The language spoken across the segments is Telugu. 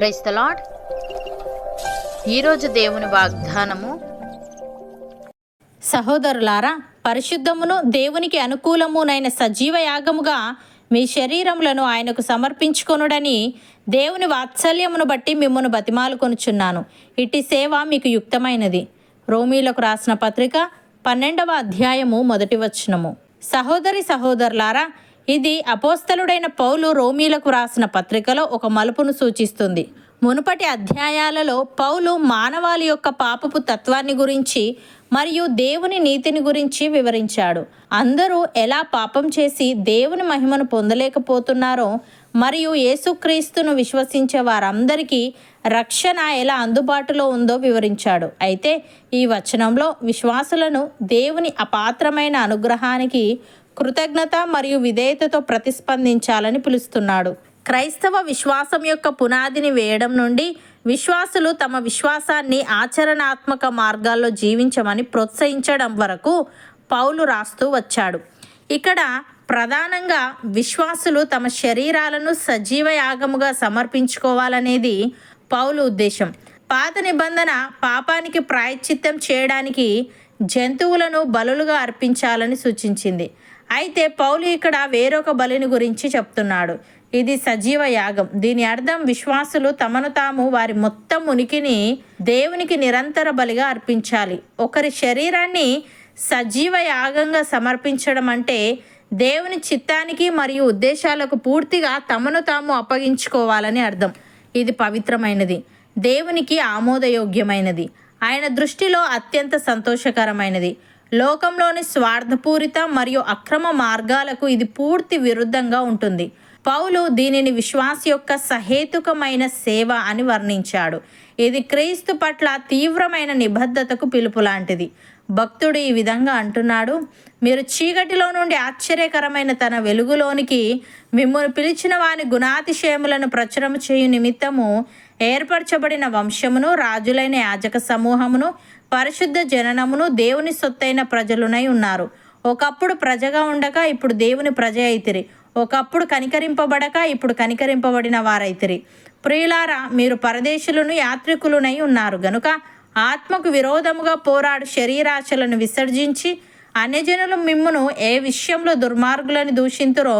Praise the lord. ఈరోజు దేవుని వాగ్దానము, సహోదరులారా, పరిశుద్ధమును దేవునికి అనుకూలమునైన సజీవ యాగముగా మీ శరీరములను ఆయనకు సమర్పించుకొనుడని దేవుని వాత్సల్యమును బట్టి మిమ్మను బతిమాలుకొనుచున్నాను. ఇట్టి సేవ మీకు యుక్తమైనది. రోమీలకు రాసిన పత్రిక 12వ అధ్యాయము 1వ వచనము. సహోదరులారా, ఇది అపోస్తలుడైన పౌలు రోమీలకు రాసిన పత్రికలో ఒక మలుపును సూచిస్తుంది. మునుపటి అధ్యాయాలలో పౌలు మానవాళి యొక్క పాపపు తత్వాన్ని గురించి మరియు దేవుని నీతిని గురించి వివరించాడు. అందరూ ఎలా పాపం చేసి దేవుని మహిమను పొందలేకపోతున్నారో మరియు యేసుక్రీస్తును విశ్వసించే వారందరికీ రక్షణ ఎలా అందుబాటులో ఉందో వివరించాడు. అయితే ఈ వచనంలో విశ్వాసులను దేవుని అపాత్రమైన అనుగ్రహానికి కృతజ్ఞత మరియు విధేయతతో ప్రతిస్పందించాలని పిలుస్తున్నాడు. క్రైస్తవ విశ్వాసం యొక్క పునాదిని వేయడం నుండి విశ్వాసులు తమ విశ్వాసాన్ని ఆచరణాత్మక మార్గాల్లో జీవించమని ప్రోత్సహించడం వరకు పౌలు రాస్తూ వచ్చాడు. ఇక్కడ ప్రధానంగా విశ్వాసులు తమ శరీరాలను సజీవ యాగముగా సమర్పించుకోవాలనేది పౌలు ఉద్దేశం. పాత నిబంధన పాపానికి ప్రాయశ్చిత్తం చేయడానికి జంతువులను బలులుగా అర్పించాలని సూచించింది. అయితే పౌలు ఇక్కడ వేరొక బలిని గురించి చెప్తున్నాడు. ఇది సజీవ యాగం. దీని అర్థం విశ్వాసులు తమను తాము, వారి మొత్తం ఉనికిని దేవునికి నిరంతర బలిగా అర్పించాలి. ఒకరి శరీరాన్ని సజీవ యాగంగా సమర్పించడం అంటే దేవుని చిత్తానికి మరియు ఉద్దేశాలకు పూర్తిగా తమను తాము అప్పగించుకోవాలని అర్థం. ఇది పవిత్రమైనది, దేవునికి ఆమోదయోగ్యమైనది, ఆయన దృష్టిలో అత్యంత సంతోషకరమైనది. లోకంలోని స్వార్థపూరిత మరియు అక్రమ మార్గాలకు ఇది పూర్తి విరుద్ధంగా ఉంటుంది. పౌలు దీనిని విశ్వాస యొక్క సహేతుకమైన సేవ అని వర్ణించాడు. ఇది క్రీస్తు పట్ల తీవ్రమైన నిబద్ధతకు పిలుపు లాంటిది. భక్తుడు ఈ విధంగా అంటున్నాడు: మీరు చీకటిలో నుండి ఆశ్చర్యకరమైన తన వెలుగులోనికి మిమ్మల్ని పిలిచిన వాని గుణాతిశయములను ప్రచురము చేయు నిమిత్తము ఏర్పరచబడిన వంశమును, రాజులైన యాజక సమూహమును, పరిశుద్ధ జననమును, దేవుని సొత్తైన ప్రజలునై ఉన్నారు. ఒకప్పుడు ప్రజగా ఉండక ఇప్పుడు దేవుని ప్రజ అయితిరి. ఒకప్పుడు కనికరింపబడక ఇప్పుడు కనికరింపబడిన వారైతిరి. ప్రియులారా, మీరు పరదేశులను, యాత్రికులునై ఉన్నారు గనుక ఆత్మకు విరోధముగా పోరాడు శరీరాశలను విసర్జించి, అన్యజనులు మిమ్మును ఏ విషయంలో దుర్మార్గులను దూషింతురో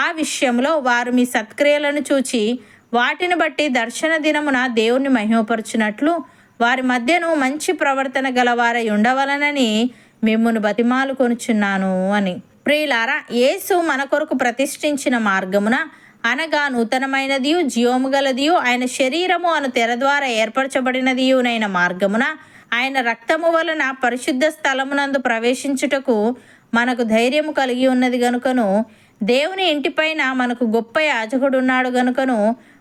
ఆ విషయంలో వారు మీ సత్క్రియలను చూచి వాటిని బట్టి దర్శన దినమున దేవుణ్ణి మహిమపరచునట్లు వారి మధ్యను మంచి ప్రవర్తన గలవారై ఉండవలనని మిమ్మును బతిమాలుకొనుచున్నాను అని. ప్రియులారా, యేసు మన కొరకు ప్రతిష్ఠించిన మార్గమున అనగా నూతనమైనదియు జీవము గలదియు ఆయన శరీరము అను తెర ద్వారా ఏర్పరచబడినదియునైన మార్గమున ఆయన రక్తము వలన పరిశుద్ధ స్థలమునందు ప్రవేశించుటకు మనకు ధైర్యము కలిగి ఉన్నది గనుకను, దేవుని ఇంటిపైన మనకు గొప్ప యాజకుడున్నాడు గనుకను,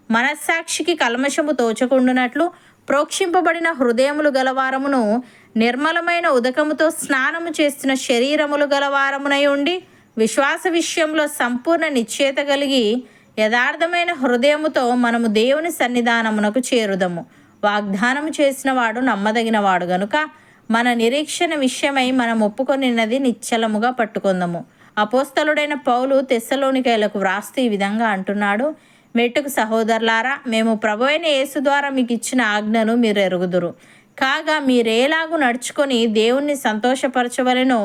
మనస్సాక్షికి కల్మషము తోచకుండునట్లు ప్రోక్షింపబడిన హృదయములు గలవారమును, నిర్మలమైన ఉదకముతో స్నానము చేస్తున్న శరీరములు గలవారమునై ఉండి విశ్వాస విషయంలో సంపూర్ణ నిశ్చయత కలిగి యథార్థమైన హృదయముతో మనము దేవుని సన్నిధానమునకు చేరుదము. వాగ్దానము చేసిన వాడు నమ్మదగినవాడు గనుక మన నిరీక్షణ విషయమై మనం ఒప్పుకొనిన్నది నిశ్చలముగా పట్టుకొందము. అపోస్తలుడైన పౌలు తెస్సలోనికైలకు వ్రాస్తూ ఈ విధంగా అంటున్నాడు: మెట్టుకు సహోదరులారా, మేము ప్రభువైన యేసు ద్వారా మీకు ఇచ్చిన ఆజ్ఞను మీరు ఎరుగుదురు. కాగా మీరేలాగు నడుచుకొని దేవుణ్ణి సంతోషపరచవలెనో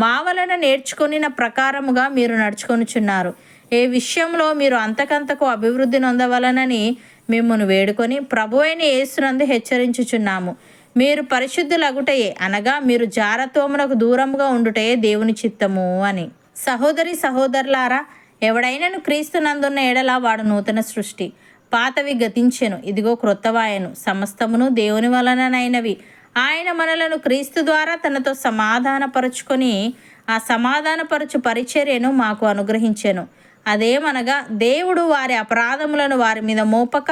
మా వలన నేర్చుకొనిన ప్రకారముగా మీరు నడుచుకొనుచున్నారు. ఏ విషయంలో మీరు అంతకంతకు అభివృద్ధి నొందవలనని మిమ్మును వేడుకొని ప్రభువైన యేసునందు హెచ్చరించుచున్నాము. మీరు పరిశుద్ధులగుటయే, అనగా మీరు జారత్వమునకు దూరముగా ఉండుటయే దేవుని చిత్తము అని. సహోదరులారా, ఎవడైనను క్రీస్తునందున్న ఎడల వాడు నూతన సృష్టి. పాతవి గతించెను, ఇదిగో క్రొత్తవాయెను. సమస్తమును దేవుని వలననైనవి. ఆయన మనలను క్రీస్తు ద్వారా తనతో సమాధానపరుచుకొని ఆ సమాధానపరచు పరిచర్యను మాకు అనుగ్రహించెను. అదేమనగా, దేవుడు వారి అపరాధములను వారి మీద మోపక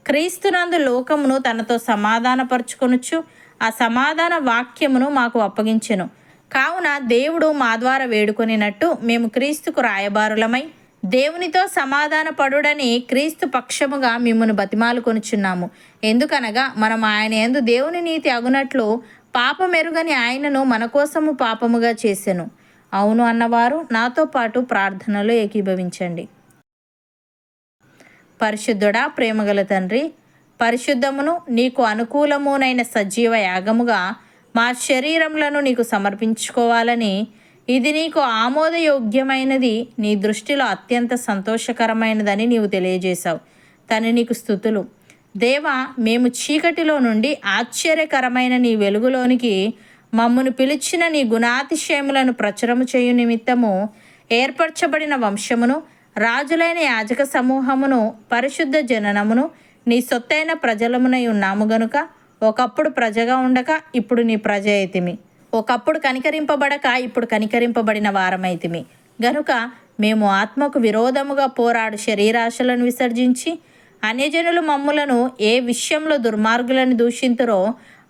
క్రీస్తునందు లోకమును తనతో సమాధానపరుచుకొనుచు ఆ సమాధాన వాక్యమును మాకు అప్పగించెను. కావున దేవుడు మా ద్వారా వేడుకొనినట్టు మేము క్రీస్తుకు రాయబారులమై దేవునితో సమాధాన పడుడని క్రీస్తు పక్షముగా మిమ్మును బతిమాలుకొనుచున్నాము. ఎందుకనగా మనం ఆయన యందు దేవుని నీతి అగునట్లు పాపమెరుగని ఆయనను మన కోసము పాపముగా చేసెను. అవును అన్నవారు నాతో పాటు ప్రార్థనలో ఏకీభవించండి. పరిశుద్ధుడా, ప్రేమగల తండ్రి, పరిశుద్ధమును నీకు అనుకూలమునైన సజీవ యాగముగా మా శరీరములను నీకు సమర్పించుకోవాలని, ఇది నీకు ఆమోదయోగ్యమైనది, నీ దృష్టిలో అత్యంత సంతోషకరమైనదని నీవు తెలియజేశావు. తండ్రి నీకు స్తుతులు. దేవా, మేము చీకటిలో నుండి ఆశ్చర్యకరమైన నీ వెలుగులోనికి మమ్మను పిలిచిన నీ గుణాతిశయములను ప్రచురము చేయు నిమిత్తము ఏర్పరచబడిన వంశమును, రాజులైన యాజక సమూహమును, పరిశుద్ధ జననమును, నీ సొత్తైన ప్రజలమునై ఉన్నాము గనుక, ఒకప్పుడు ప్రజగా ఉండక ఇప్పుడు నీ ప్రజ అయితిమి, ఒకప్పుడు కనికరింపబడక ఇప్పుడు కనికరింపబడిన వారమైతిమి గనుక మేము ఆత్మకు విరోధముగా పోరాడు శరీరాశలను విసర్జించి, అన్యజనులు మమ్ములను ఏ విషయంలో దుర్మార్గులను దూషింతురో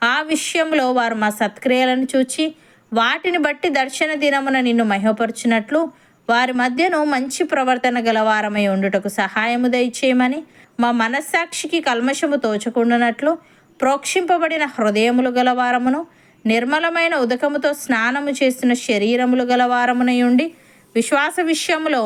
ఆ విషయంలో వారు మా సత్క్రియలను చూచి వాటిని బట్టి దర్శన దినమున నిన్ను మహిమపరచునట్లు వారి మధ్యను మంచి ప్రవర్తన గలవారమై ఉండుటకు సహాయము దయచేయమని, మా మనస్సాక్షికి కల్మషము తోచకుండానట్లు ప్రోక్షింపబడిన హృదయములు గలవారమును, నిర్మలమైన ఉదకముతో స్నానము చేసిన శరీరములు గలవారమునై ఉండి, విశ్వాస విషయములో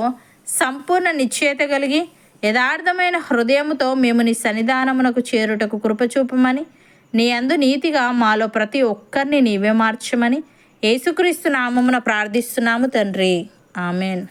సంపూర్ణ నిశ్చయత కలిగి యథార్థమైన హృదయముతో మేము నీ సన్నిధానమునకు చేరుటకు కృపచూపమని, నీ అందు నీతిగా మాలో ప్రతి ఒక్కరిని నీవే మార్చమని యేసుక్రీస్తు నామమున ప్రార్థిస్తున్నాము తండ్రి. ఆమెన్.